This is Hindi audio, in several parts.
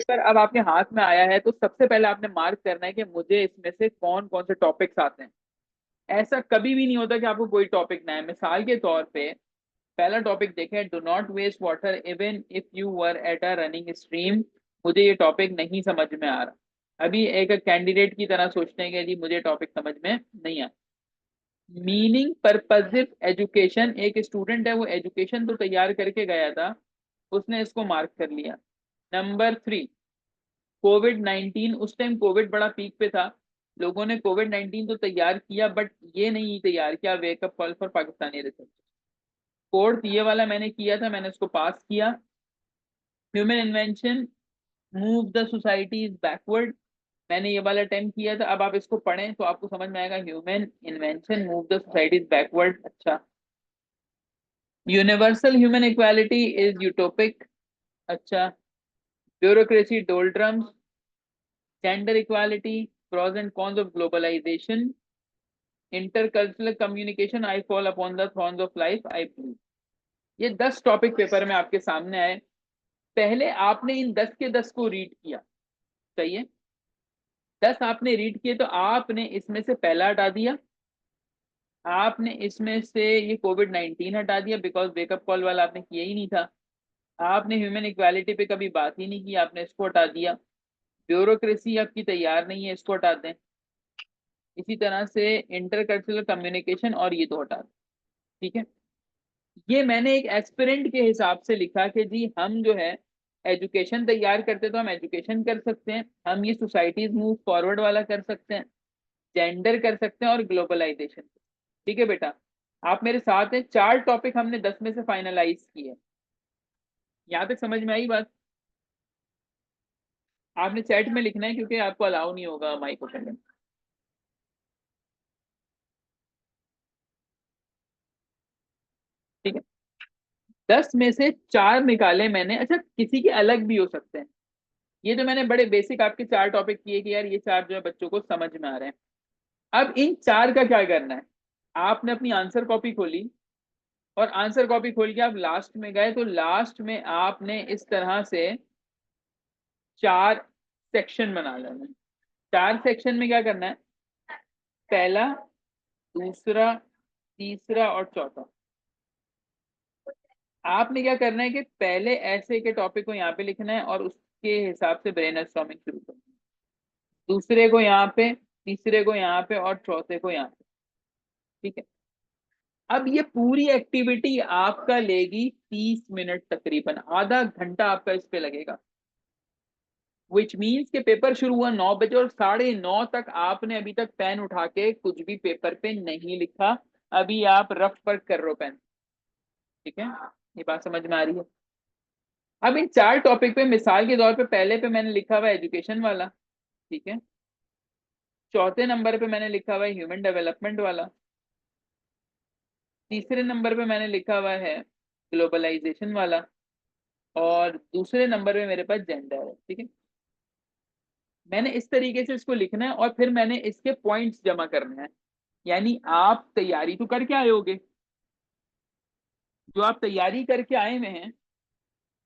पेपर अब आपके हाथ में आया है तो सबसे पहले आपने मार्क करना है कि मुझे इसमें से कौन कौन से टॉपिक्स आते हैं। ऐसा कभी भी नहीं होता कि आपको कोई टॉपिक ना है। मिसाल के तौर पे पहला टॉपिक देखें, do not waste water even if you were at a running stream. मुझे ये टॉपिक नहीं समझ में आ रहा। अभी एक कैंडिडेट की तरह सोचते हैं कि जी मुझे टॉपिक समझ में नहीं आ। मीनिंग पर्पजिव एजुकेशन, एक स्टूडेंट है वो एजुकेशन तो तैयार करके गया था, उसने इसको मार्क कर लिया। Number 3, Covid 19। उस टाइम कोविड बड़ा पीक पे था, लोगों ने कोविड 19 तो तैयार किया बट ये नहीं तैयार किया wake up call for Pakistani research. Fourth ये वाला मैंने किया था, मैंने उसको पास किया। Human invention move the societies backward, मैंने ये वाला अटेम्प्ट किया था। अब आप इसको पढ़ें तो आपको समझ में आएगा, human invention move the societies backward. अच्छा, universal human equality is utopic. अच्छा, bureaucracy doldrums, gender equality, pros and cons of globalization, intercultural communication, I fall upon the thorns of life, I blue. ये 10 टॉपिक पेपर में आपके सामने आए। पहले आपने इन 10 के 10 को रीड किया, सही है। 10 आपने रीड किए तो आपने इसमें से पहला हटा दिया, आपने इसमें से ये कोविड 19 हटा दिया बिकॉज वेकअप कॉल वाला आपने किया ही नहीं था। आपने ह्यूमन इक्वालिटी पे कभी बात ही नहीं की, आपने इसको हटा दिया। ब्यूरोक्रेसी आपकी तैयार नहीं है, इसको हटा दें। इसी तरह से इंटरकल्चरल कम्युनिकेशन और ये तो हटा दें। ठीक है, ये मैंने एक एस्पिरेंट के हिसाब से लिखा कि जी हम जो है एजुकेशन तैयार करते तो हम एजुकेशन कर सकते हैं, हम ये सोसाइटीज मूव फॉरवर्ड वाला कर सकते हैं, जेंडर कर सकते हैं और ग्लोबलाइजेशन। ठीक है बेटा, आप मेरे साथ हैं। 4 टॉपिक हमने 10 में से फाइनलाइज किए। यहाँ तक समझ में आई बात? आपने चैट में लिखना है क्योंकि आपको अलाउ नहीं होगा माइक ओपन करना। ठीक है, 10 में से 4 निकाले मैंने। अच्छा, किसी के अलग भी हो सकते हैं। ये जो मैंने बड़े बेसिक आपके 4 टॉपिक किए कि यार ये 4 जो है बच्चों को समझ में आ रहे हैं। अब इन 4 का क्या करना है, आपने अपनी आंसर कॉपी खोली और आंसर कॉपी खोल के आप लास्ट में गए तो लास्ट में आपने इस तरह से 4 सेक्शन बना लेना है। 4 सेक्शन में क्या करना है, पहला, दूसरा, तीसरा और चौथा। आपने क्या करना है कि पहले ऐसे के टॉपिक को यहाँ पे लिखना है और उसके हिसाब से ब्रेनस्टॉर्मिंग शुरू करना है। दूसरे को यहाँ पे, तीसरे को यहाँ पे और चौथे को यहाँ पे। ठीक है, अब ये पूरी एक्टिविटी आपका लेगी 30 मिनट, तकरीबन आधा घंटा आपका इस पे लगेगा। विच मीन्स के पेपर शुरू हुआ 9 बजे और 9:30 तक आपने अभी तक पेन उठा के कुछ भी पेपर पे नहीं लिखा। अभी आप रफ वर्क कर रहे हो पेन। ठीक है, ये बात समझ में आ रही है? अब इन 4 टॉपिक पे मिसाल के तौर पे पहले पे मैंने लिखा हुआ एजुकेशन वाला। ठीक है, चौथे नंबर पे मैंने लिखा हुआ है ह्यूमन डेवलपमेंट वाला। तीसरे नंबर पे मैंने लिखा हुआ है ग्लोबलाइजेशन वाला। और दूसरे नंबर पे मेरे पास जेंडर है। ठीक है, मैंने इस तरीके से इसको लिखना है और फिर मैंने इसके पॉइंट्स जमा करने हैं। यानी आप तैयारी तो करके आए होगे, जो आप तैयारी करके आए हुए हैं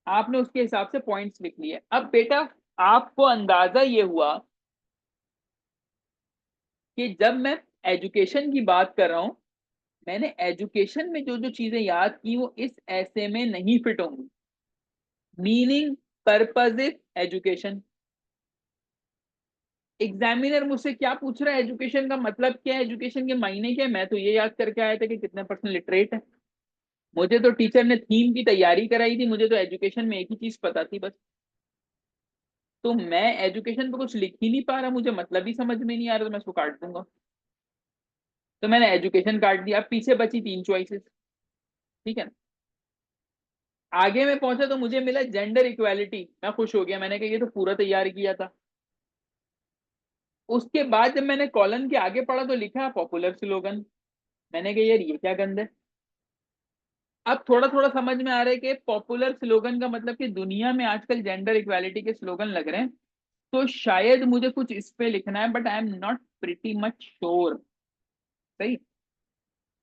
आपने उसके हिसाब से पॉइंट्स लिख लिए। अब बेटा आपको अंदाजा ये हुआ कि जब मैं एजुकेशन की बात कर रहा हूं, मैंने एजुकेशन में जो जो चीजें याद की वो इस ऐसे में नहीं फिट होंगी। Meaning purposive education. एग्जामिनर मुझसे क्या पूछ रहा है, एजुकेशन का मतलब क्या है, एजुकेशन के मायने क्या है, मैं तो ये याद करके आया था कि कितने परसेंट लिटरेट है। मुझे तो टीचर ने थीम की तैयारी कराई थी, मुझे तो एजुकेशन में एक ही चीज पता थी बस। तो मैं एजुकेशन पे कुछ लिख ही नहीं पा रहा, मुझे मतलब ही समझ में नहीं आ रहा, तो मैं उसको काट दूंगा। तो मैंने एजुकेशन काट दिया। अब पीछे बची 3 चॉइसेस। ठीक है ना, आगे में पहुंचा तो मुझे मिला जेंडर इक्वालिटी। मैं खुश हो गया, मैंने कहा ये तो पूरा तैयार किया था। उसके बाद जब मैंने कॉलन के आगे पढ़ा तो लिखा पॉपुलर स्लोगन। मैंने कहा यार ये क्या गंद है। अब थोड़ा थोड़ा समझ में आ रहा है कि पॉपुलर स्लोगन का मतलब कि दुनिया में आजकल जेंडर इक्वालिटी के स्लोगन लग रहे हैं, तो शायद मुझे कुछ इस पे लिखना है but I am not pretty much sure. सही।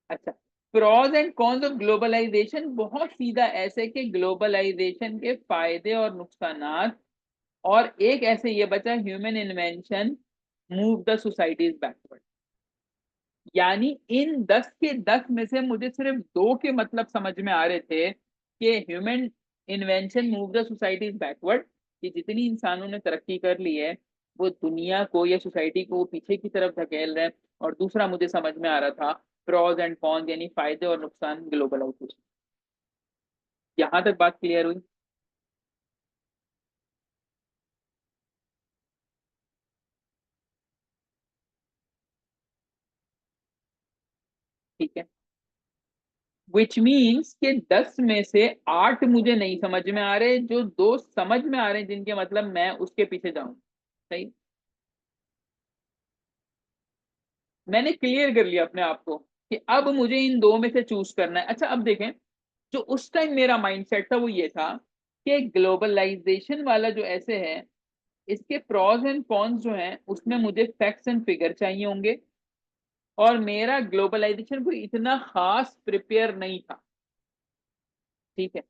अच्छा, pros and cons of globalization बहुत सीधा ऐसे कि ग्लोबलाइजेशन के फायदे और नुकसानात और एक ऐसे ये बचा, human invention move the societies backward. यानी इन 10 के 10 में से मुझे सिर्फ दो के मतलब समझ में आ रहे थे कि human invention move the societies backward, कि जितनी इंसानों ने तरक्की कर ली है वो दुनिया को या सोसाइटी को पीछे की तरफ धकेल रहे हैं। और दूसरा मुझे समझ में आ रहा था प्रोज एंड कॉन्स, यानी फायदे और नुकसान ग्लोबलाइजेशन। यहां तक बात क्लियर हुई? ठीक है। विच मीन्स के 10 में से 8 मुझे नहीं समझ में आ रहे, जो दो समझ में आ रहे हैं जिनके मतलब मैं उसके पीछे जाऊं। सही। मैंने क्लियर कर लिया अपने आप को कि अब मुझे इन दो में से चूज करना है। अच्छा अब देखें, जो उस टाइम मेरा माइंडसेट था वो ये था कि ग्लोबलाइजेशन वाला जो ऐसे है, इसके प्रॉस एंड कॉन्स जो हैं उसमें मुझे फैक्ट्स एंड फिगर चाहिए होंगे, और मेरा ग्लोबलाइजेशन कोई इतना खास प्रिपेयर नहीं था। ठीक है।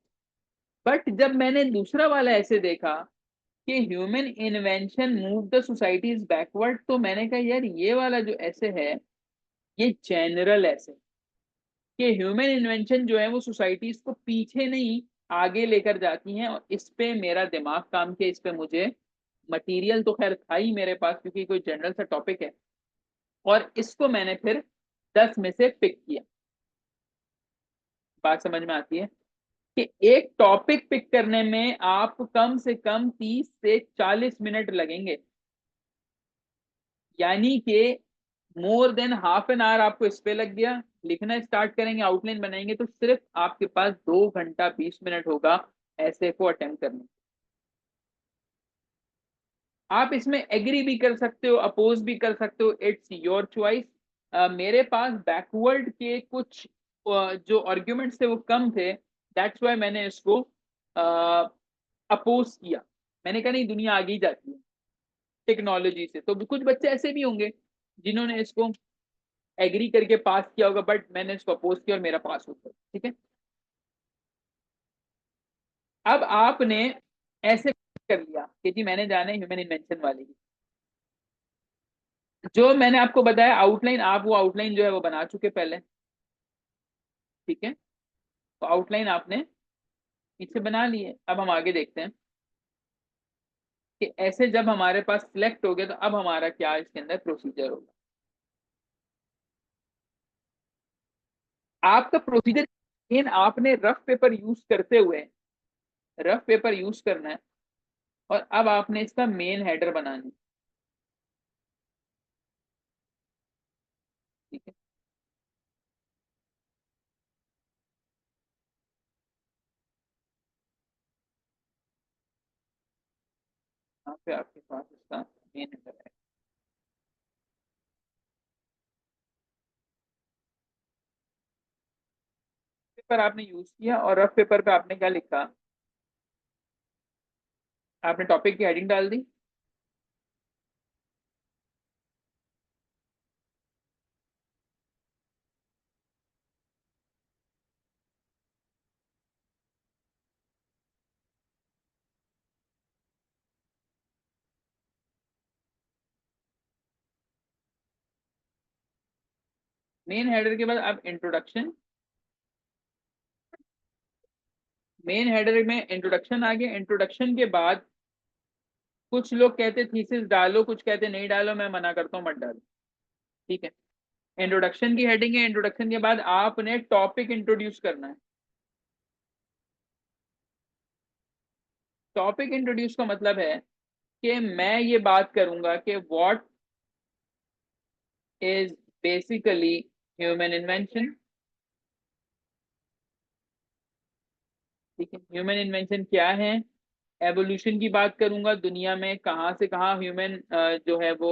बट जब मैंने दूसरा वाला ऐसे देखा कि human invention move the societies backward, तो मैंने कहा यार ये वाला जो ऐसे है ये जनरल ऐसे, कि ह्यूमन इन्वेंशन जो है वो सोसाइटीज को पीछे नहीं आगे लेकर जाती हैं। और इस पे मेरा दिमाग काम किया, इस पे मुझे मटेरियल तो खैर था ही मेरे पास क्योंकि कोई जनरल सा टॉपिक है, और इसको मैंने फिर 10 में से पिक किया। बात समझ में आती है कि एक टॉपिक पिक करने में आप कम से कम 30 से 40 मिनट लगेंगे, यानी कि more than half an hour आपको इस पे लग गया। लिखना स्टार्ट करेंगे, आउटलाइन बनाएंगे, तो सिर्फ आपके पास 2 घंटा 20 मिनट होगा ऐसे को अटेम्प्ट करने। आप इसमें एग्री भी कर सकते हो, अपोज भी कर सकते हो, इट्स योर चॉइस। मेरे पास बैकवर्ड के कुछ जो आर्ग्यूमेंट्स थे वो कम थे, दैट्स वाई मैंने इसको अपोज किया। मैंने कहा नहीं, दुनिया आगे ही जाती है टेक्नोलॉजी से। तो कुछ बच्चे ऐसे भी होंगे जिन्होंने इसको एग्री करके पास किया होगा, बट मैंने इसको अपोज किया और मेरा पास हो गया। ठीक है। अब आपने ऐसे कर लिया कि जी मैंने जाना है ह्यूमन इन्वेंशन वाले की, जो मैंने आपको बताया आउटलाइन, आप वो आउटलाइन जो है वो बना चुके पहले। ठीक है। तो आउटलाइन आपने पीछे बना ली है। अब हम आगे देखते हैं कि ऐसे जब हमारे पास सिलेक्ट हो गया तो अब हमारा क्या इसके अंदर प्रोसीजर होगा। आपका प्रोसीजर इन आपने रफ पेपर यूज करते हुए, रफ पेपर यूज करना है, और अब आपने इसका मेन हेडर बनाना है। ठीक है। यहाँ पे आपके पास इसका मेन हेडर है। पेपर आपने यूज किया और रफ पेपर पे आपने क्या लिखा, आपने टॉपिक की हेडिंग डाल दी। मेन हेडर के बाद अब इंट्रोडक्शन, मेन हेडर में इंट्रोडक्शन आ गया। इंट्रोडक्शन के बाद कुछ लोग कहते थीसिस डालो, कुछ कहते नहीं डालो, मैं मना करता हूँ मत डालो। ठीक है। इंट्रोडक्शन की हेडिंग है, इंट्रोडक्शन के बाद आपने टॉपिक इंट्रोड्यूस करना है। टॉपिक इंट्रोड्यूस का मतलब है कि मैं ये बात करूंगा कि what is basically human invention. ठीक है। ह्यूमन इन्वेंशन क्या है, एवोल्यूशन की बात करूंगा, दुनिया में कहाँ से कहाँ ह्यूमन जो है वो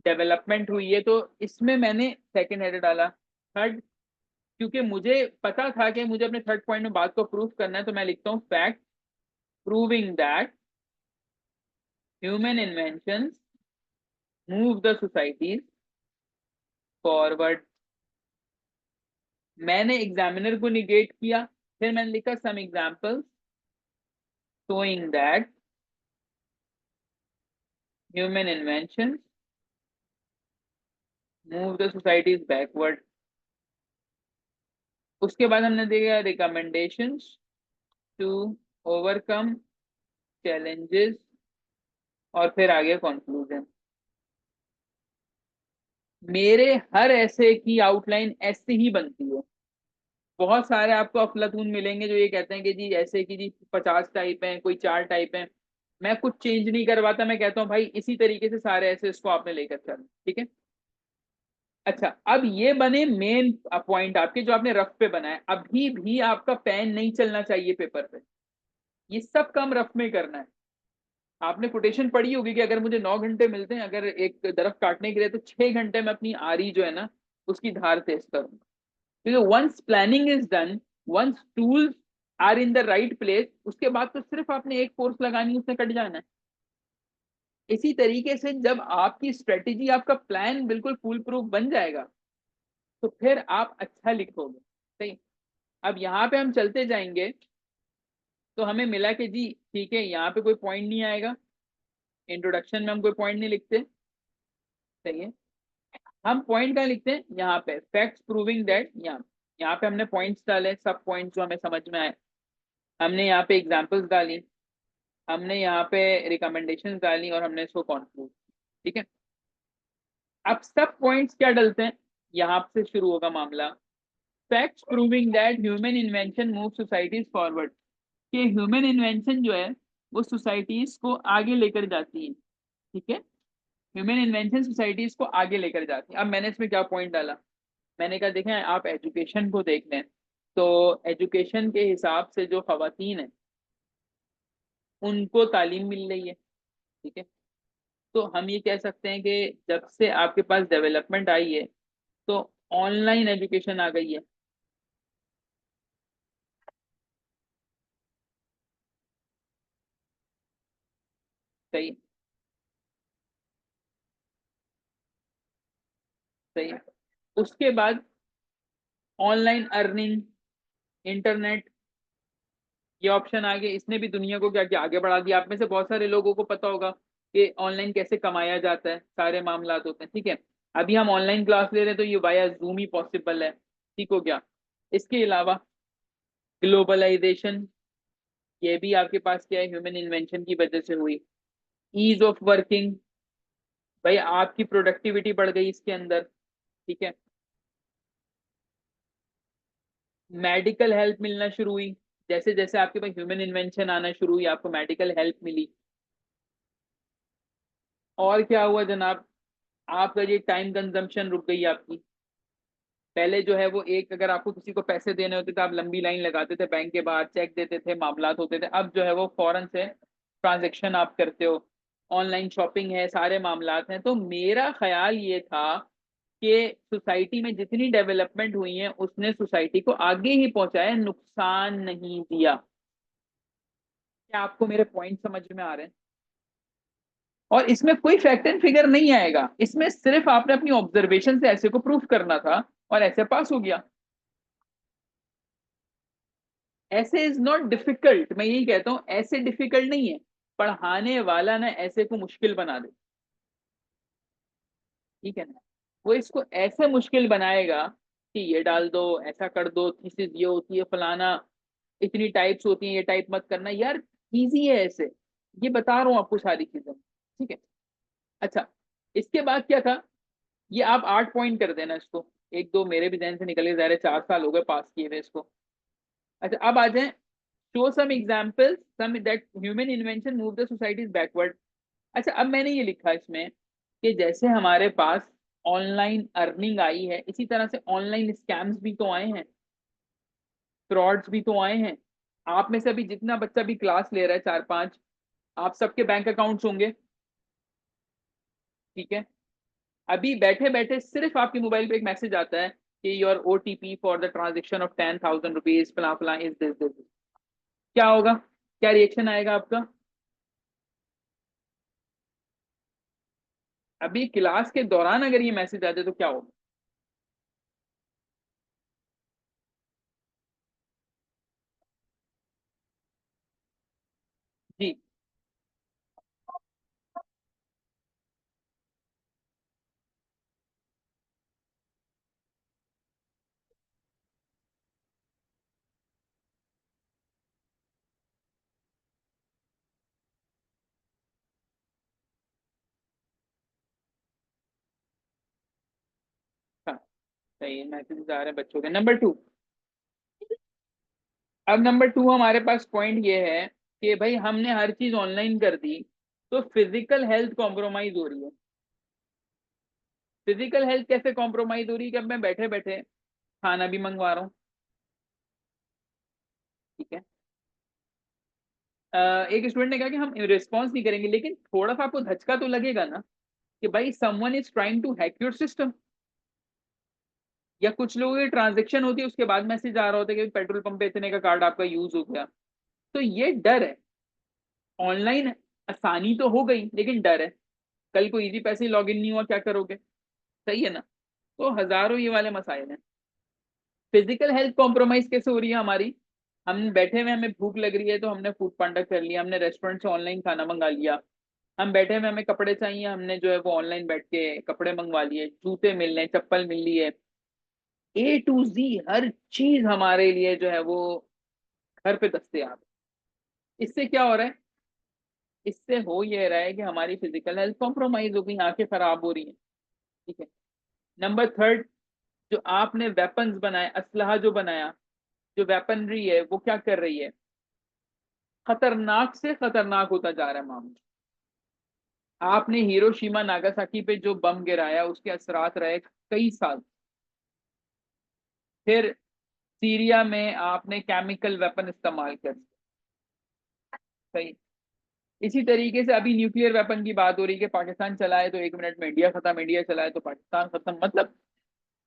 डेवलपमेंट हुई है। तो इसमें मैंने सेकंड हेडर डाला। थर्ड, क्योंकि मुझे पता था कि मुझे अपने थर्ड पॉइंट में बात को प्रूव करना है, तो मैं लिखता हूँ fact proving that human inventions move the societies forward. मैंने एग्जामिनर को निगेट किया, फिर मैंने लिखा some examples showing that human invention move the societies backward. उसके बाद हमने दिया रिकमेंडेशंस टू ओवरकम चैलेंजेस, और फिर आगे कंक्लूजन। मेरे हर ऐसे की आउटलाइन ऐसे ही बनती है। बहुत सारे आपको अफलातून मिलेंगे जो ये कहते हैं कि जी ऐसे की जी 50 टाइप हैं, कोई 4 टाइप हैं। मैं कुछ चेंज नहीं करवाता, मैं कहता हूँ भाई इसी तरीके से सारे ऐसे इसको आपने लेकर चलना, ठीक है। अच्छा, अब ये बने मेन पॉइंट आपके जो आपने रफ पे बनाए। अभी भी आपका पेन नहीं चलना चाहिए पेपर पे, ये सब काम रफ में करना है। आपने कोटेशन पढ़ी होगी कि अगर मुझे 9 घंटे मिलते हैं अगर एक दरख्त काटने के लिए, तो 6 घंटे में अपनी आरी जो है ना उसकी धार तेज करूंगा। क्योंकि once planning is done, once tools are in the right place, उसके बाद तो सिर्फ आपने एक फोर्स लगानी है, उसने कट जाना है। इसी तरीके से जब आपकी स्ट्रेटेजी, आपका प्लान बिल्कुल फूल प्रूफ बन जाएगा, तो फिर आप अच्छा लिखोगे। सही। अब यहाँ पे हम चलते जाएंगे, तो हमें मिला कि जी ठीक है, यहाँ पे कोई पॉइंट नहीं आएगा, इंट्रोडक्शन में हम कोई पॉइंट नहीं लिखते। सही है। हम पॉइंट कहाँ लिखते हैं, यहाँ पे फैक्ट्स प्रूविंग दैट। यहाँ पे हमने पॉइंट्स डाले, सब पॉइंट्स जो हमें समझ में आए। हमने यहाँ पे एग्जांपल्स डाली, हमने यहाँ पे रिकमेंडेशंस डाली, और हमने इसको कॉन्क्लूड। ठीक है। अब सब पॉइंट्स क्या डलते हैं, यहाँ से शुरू होगा मामला। Facts proving that human invention move societies forward. कि ह्यूमन इन्वेंशन जो है वो सोसाइटीज को आगे लेकर जाती है। ठीक है। ह्यूमन इन्वेंशन सोसाइटीज को आगे लेकर जाती है। अब मैंने इसमें क्या पॉइंट डाला, मैंने कहा देखें आप एजुकेशन को देख लें, तो एजुकेशन के हिसाब से जो खवातीन है उनको तालीम मिल रही है। ठीक है। तो हम ये कह सकते हैं कि जब से आपके पास डेवलपमेंट आई है, तो ऑनलाइन एजुकेशन आ गई है। सही। सही। उसके बाद ऑनलाइन अर्निंग, इंटरनेट, ये ऑप्शन आ गए। इसने भी दुनिया को क्या किया, आगे बढ़ा दिया। आप में से बहुत सारे लोगों को पता होगा कि ऑनलाइन कैसे कमाया जाता है, सारे मामला होते हैं। ठीक है। अभी हम ऑनलाइन क्लास ले रहे हैं तो ये वाया जूम ही पॉसिबल है। ठीक हो गया। इसके अलावा ग्लोबलाइजेशन, ये भी आपके पास क्या है, ह्यूमन इन्वेंशन की वजह से हुई। ईज ऑफ वर्किंग, भाई आपकी प्रोडक्टिविटी बढ़ गई इसके अंदर। ठीक है। मेडिकल हेल्प मिलना शुरू हुई, जैसे जैसे आपके पास ह्यूमन इन्वेंशन आना शुरू हुई आपको मेडिकल हेल्प मिली। और क्या हुआ जनाब, आपका ये टाइम कंजम्पशन रुक गई आपकी। पहले जो है वो एक, अगर आपको किसी को पैसे देने होते थे आप लंबी लाइन लगाते थे बैंक के बाहर, चेक देते थे, मामलात होते थे। अब जो है वो फौरन से ट्रांजेक्शन आप करते हो, ऑनलाइन शॉपिंग है, सारे मामलात हैं। तो मेरा ख्याल ये था कि सोसाइटी में जितनी डेवलपमेंट हुई है उसने सोसाइटी को आगे ही पहुंचाया, नुकसान नहीं दिया। क्या आपको मेरे पॉइंट समझ में आ रहे हैं। और इसमें कोई फैक्ट एंड फिगर नहीं आएगा, इसमें सिर्फ आपने अपनी ऑब्जर्वेशन से ऐसे को प्रूफ करना था और ऐसे पास हो गया। ऐसे इज नॉट डिफिकल्ट, मैं यही कहता हूं, ऐसे डिफिकल्ट नहीं है। पढ़ाने वाला ना ऐसे को मुश्किल बना दे। ठीक है ना। वो इसको ऐसे मुश्किल बनाएगा कि ये डाल दो, ऐसा कर दो, थीसिस ये होती है फलाना, इतनी टाइप्स होती हैं, ये टाइप मत करना यार, इजी है ऐसे। ये बता रहा हूँ आपको सारी चीजें। ठीक है। अच्छा, इसके बाद क्या था, ये आप 8 पॉइंट कर देना इसको। एक दो मेरे भी जहन से निकले, ज़ाहिर है 4 साल हो गए पास किए हुए इसको। अच्छा, अब आ जाए, show some examples some that human invention move the societies backward. अच्छा, अब मैंने ये लिखा इसमें कि जैसे हमारे पास ऑनलाइन अर्निंग आई है, इसी तरह से ऑनलाइन स्कैम्स भी तो आए हैं, फ्रॉड्स भी तो आए हैं। आप में से अभी जितना बच्चा भी क्लास ले रहा है, 4 5, आप सबके बैंक अकाउंट्स होंगे। ठीक है। अभी बैठे बैठे सिर्फ आपके मोबाइल पे एक मैसेज आता है कि your OTP for the transaction of 10,000 rupees फला फला इज दिस। क्या होगा, क्या रिएक्शन आएगा आपका। अभी क्लास के दौरान अगर ये मैसेज आ जाए तो क्या होगा। जी। सही, मैसेज आ रहे हैं बच्चों के। नंबर 2, अब नंबर 2 हमारे पास पॉइंट ये है कि भाई हमने हर चीज ऑनलाइन कर दी तो फिजिकल हेल्थ कॉम्प्रोमाइज हो रही है। फिजिकल हेल्थ कैसे कॉम्प्रोमाइज हो रही है कि अब मैं बैठे बैठे खाना भी मंगवा रहा हूँ, ठीक है। एक स्टूडेंट ने कहा कि हम रिस्पॉन्स नहीं करेंगे, लेकिन थोड़ा सा आपको धचका तो लगेगा ना कि भाई someone is trying to hack your system. या कुछ लोगों की ट्रांजेक्शन होती है उसके बाद मैसेज आ रहा होता है कि पेट्रोल पंप पे इतने का कार्ड आपका यूज हो गया। तो ये डर है। ऑनलाइन आसानी तो हो गई लेकिन डर है, कल को इजी पैसे लॉग इन नहीं हुआ क्या करोगे। सही है ना। तो हजारों ये वाले मसाइल हैं। फिजिकल हेल्थ कॉम्प्रोमाइज कैसे हो रही है हमारी। हम बैठे हुए हमें भूख लग रही है तो हमने फूड पांडा कर लिया, हमने रेस्टोरेंट से ऑनलाइन खाना मंगा लिया। हम बैठे हुए हमें कपड़े चाहिए, हमने जो है वो ऑनलाइन बैठ के कपड़े मंगवा लिए, जूते मिल रहे हैं, चप्पल मिल रही है, A to Z हर चीज हमारे लिए जो है वो घर पे दस्तयाब है। इससे क्या हो रहा है, इससे हो ये रहा है कि हमारी फिजिकल हेल्थ कॉम्प्रोमाइज हो गई, आंखें खराब हो रही हैं, ठीक है। नंबर 3, जो आपने वेपन्स बनाए, असलहा जो बनाया, जो वेपनरी है वो क्या कर रही है, खतरनाक से खतरनाक होता जा रहा है मामला। आपने हिरोशिमा नागासाकी पे जो बम गिराया उसके असरात रहे कई साल। फिर सीरिया में आपने केमिकल वेपन इस्तेमाल कर दिया। सही। इसी तरीके से अभी न्यूक्लियर वेपन की बात हो रही है कि पाकिस्तान चलाए तो 1 मिनट में इंडिया खत्म, इंडिया चलाए तो पाकिस्तान खत्म। मतलब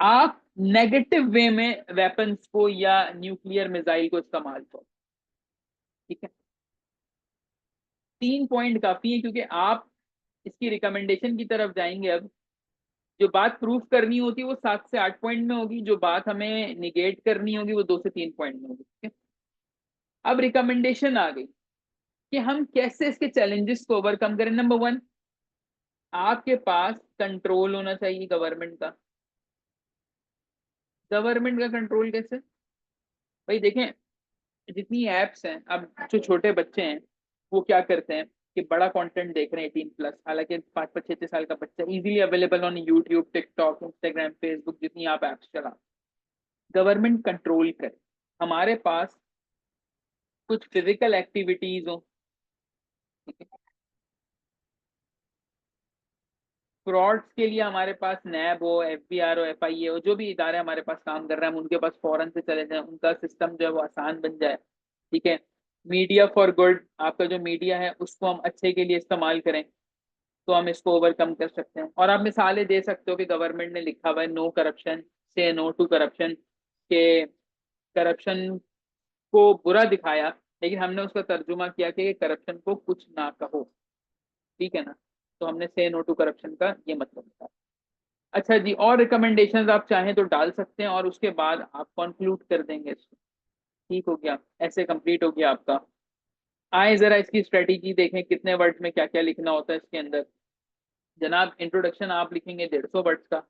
आप नेगेटिव वे में वेपन्स को या न्यूक्लियर मिसाइल को इस्तेमाल करो, ठीक है। 3 पॉइंट काफी है क्योंकि आप इसकी रिकमेंडेशन की तरफ जाएंगे। अब जो बात प्रूफ करनी होती है वो 7 से 8 पॉइंट में होगी, जो बात हमें निगेट करनी होगी वो 2 से 3 पॉइंट में होगी, ठीक है। अब रिकमेंडेशन आ गई कि हम कैसे इसके चैलेंजेस को ओवरकम करें। नंबर 1, आपके पास कंट्रोल होना चाहिए गवर्नमेंट का। गवर्नमेंट का कंट्रोल कैसे, भाई देखें, जितनी एप्स हैं, अब जो छोटे बच्चे हैं वो क्या करते हैं कि बड़ा कंटेंट देख रहे हैं 18+, हालांकि 5 5 6 6 साल का बच्चा easily available on YouTube, TikTok, Instagram, Facebook, जितनी आप एप्स चला। गवर्नमेंट कंट्रोल करे, हमारे पास कुछ फिजिकल एक्टिविटीज हो, ठीक है। फ्रॉड्स के लिए हमारे पास नैब हो, FBI हो, FIA हो, जो भी इदारे हमारे पास काम कर रहे हैं हम उनके पास फौरन से चले जाएं, उनका सिस्टम जो है वो आसान बन जाए, ठीक है। मीडिया फॉर गुड, आपका जो मीडिया है उसको हम अच्छे के लिए इस्तेमाल करें तो हम इसको ओवरकम कर सकते हैं। और आप मिसालें दे सकते हो कि गवर्नमेंट ने लिखा हुआ है नो करप्शन, से नो टू करप्शन, के करप्शन को बुरा दिखाया लेकिन हमने उसका तर्जुमा किया कि करप्शन को कुछ ना कहो, ठीक है ना। तो हमने से नो टू करप्शन का ये मतलब बताया। अच्छा जी, और रिकमेंडेशंस आप चाहें तो डाल सकते हैं और उसके बाद आप कंक्लूड कर देंगे इसको। ठीक हो गया, ऐसे कंप्लीट हो गया आपका। आए जरा इसकी स्ट्रेटेजी देखें, कितने वर्ड्स में क्या क्या लिखना होता है इसके अंदर। जनाब इंट्रोडक्शन आप लिखेंगे 150 वर्ड्स का।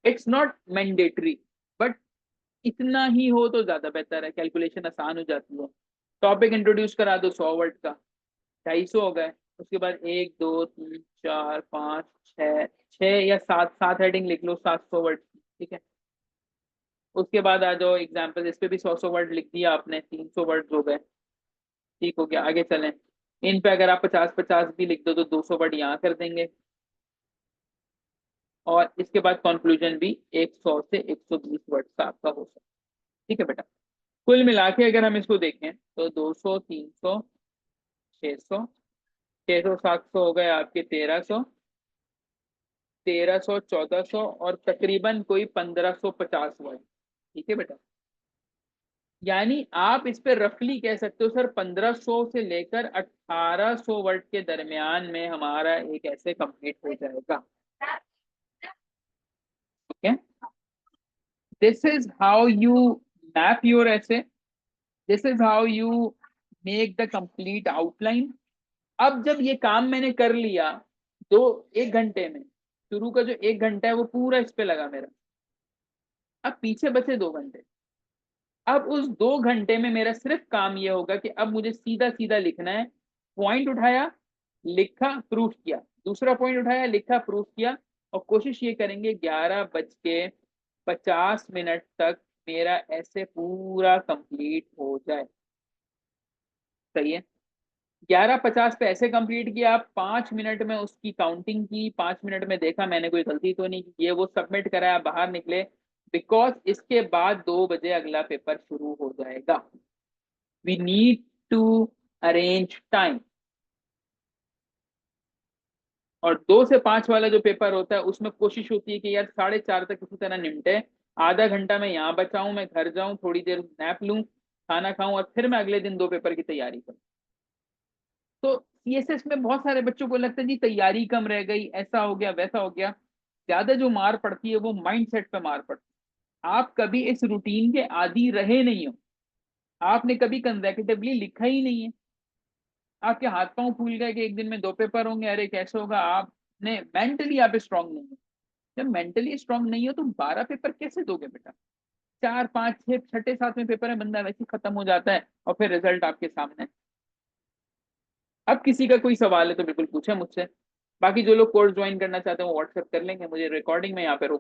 इट्स नॉट मैंडेटरी, बट इतना ही हो तो ज्यादा बेहतर है, कैलकुलेशन आसान हो जाती है। टॉपिक इंट्रोड्यूस करा दो 100 वर्ड का, 250 हो गए। उसके बाद 1 2 3 4 5 6, 6 या 7 हेडिंग लिख लो 700 वर्ड, ठीक है। उसके बाद आ जाओ एग्जाम्पल, इस पे भी 100 वर्ड लिख दिया आपने, 300 वर्ड हो गए। ठीक हो गया, आगे चलें। इन पे अगर आप 50 50 भी लिख दो तो 200 वर्ड यहाँ कर देंगे। और इसके बाद कंक्लूजन भी 100 से 120 वर्ड का आपका हो सकता है, ठीक है बेटा। कुल मिला के अगर हम इसको देखें तो 200, 300, 600, 600, 700 हो गए आपके, 1300, 1300, 1400 और तकरीबन कोई 1550 वर्ड, ठीक है बेटा। यानी आप इस पे रफली कह सकते हो सर 1500 से लेकर 1800 वर्ड के दरमियान में हमारा एक ऐसे कंप्लीट हो जाएगा, ठीक है। This is how you map your ऐसे, this is how you make the complete outline. अब जब ये काम मैंने कर लिया 1 घंटे में, शुरू का जो 1 घंटा है वो पूरा इस पे लगा मेरा, अब पीछे बचे 2 घंटे। अब उस 2 घंटे में मेरा सिर्फ काम ये होगा कि अब मुझे सीधा सीधा लिखना है। पॉइंट उठाया, लिखा, प्रूफ किया, दूसरा पॉइंट उठाया, लिखा, प्रूफ किया। और कोशिश ये करेंगे 11 बज के 50 मिनट तक मेरा ऐसे पूरा कंप्लीट हो जाए। सही है। 11:50 पे ऐसे कंप्लीट किया, 5 मिनट में उसकी काउंटिंग की, 5 मिनट में देखा मैंने कोई गलती तो नहीं की, ये वो सबमिट कराया, बाहर निकले। बिकॉज इसके बाद 2 बजे अगला पेपर शुरू हो जाएगा। We need to arrange time. और 2 से 5 वाला जो पेपर होता है उसमें कोशिश होती है कि यार 4:30 तक किसी तरह निपटे। आधा घंटा मैं यहाँ बचाऊं, मैं घर जाऊं, थोड़ी देर नैप लूं, खाना खाऊं, और फिर मैं अगले दिन 2 पेपर की तैयारी करूं। तो सीएसएस में बहुत सारे बच्चों को लगता है जी तैयारी कम रह गई, ऐसा हो गया वैसा हो गया। ज्यादा जो मार पड़ती है वो माइंडसेट पे मार पड़ती है। आप कभी इस रूटीन के आदी रहे नहीं हो, आपने कभी कंसेक्यूटिवली लिखा ही नहीं है, आपके हाथ पांव फूल गए कि एक दिन में 2 पेपर होंगे, अरे कैसे होगा। आपने मेंटली आप स्ट्रांग नहीं हो। जब मेंटली स्ट्रांग नहीं हो तो 12 पेपर कैसे दोगे बेटा। 4, 5, 6, छठे सातवें पेपर में बंदा वैसे ही खत्म हो जाता है और फिर रिजल्ट आपके सामने। अब किसी का कोई सवाल है तो बिल्कुल पूछे मुझसे। बाकी जो लोग कोर्स ज्वाइन करना चाहते हैं वो व्हाट्सएप कर लेंगे, मुझे रिकॉर्डिंग में यहाँ पे रोक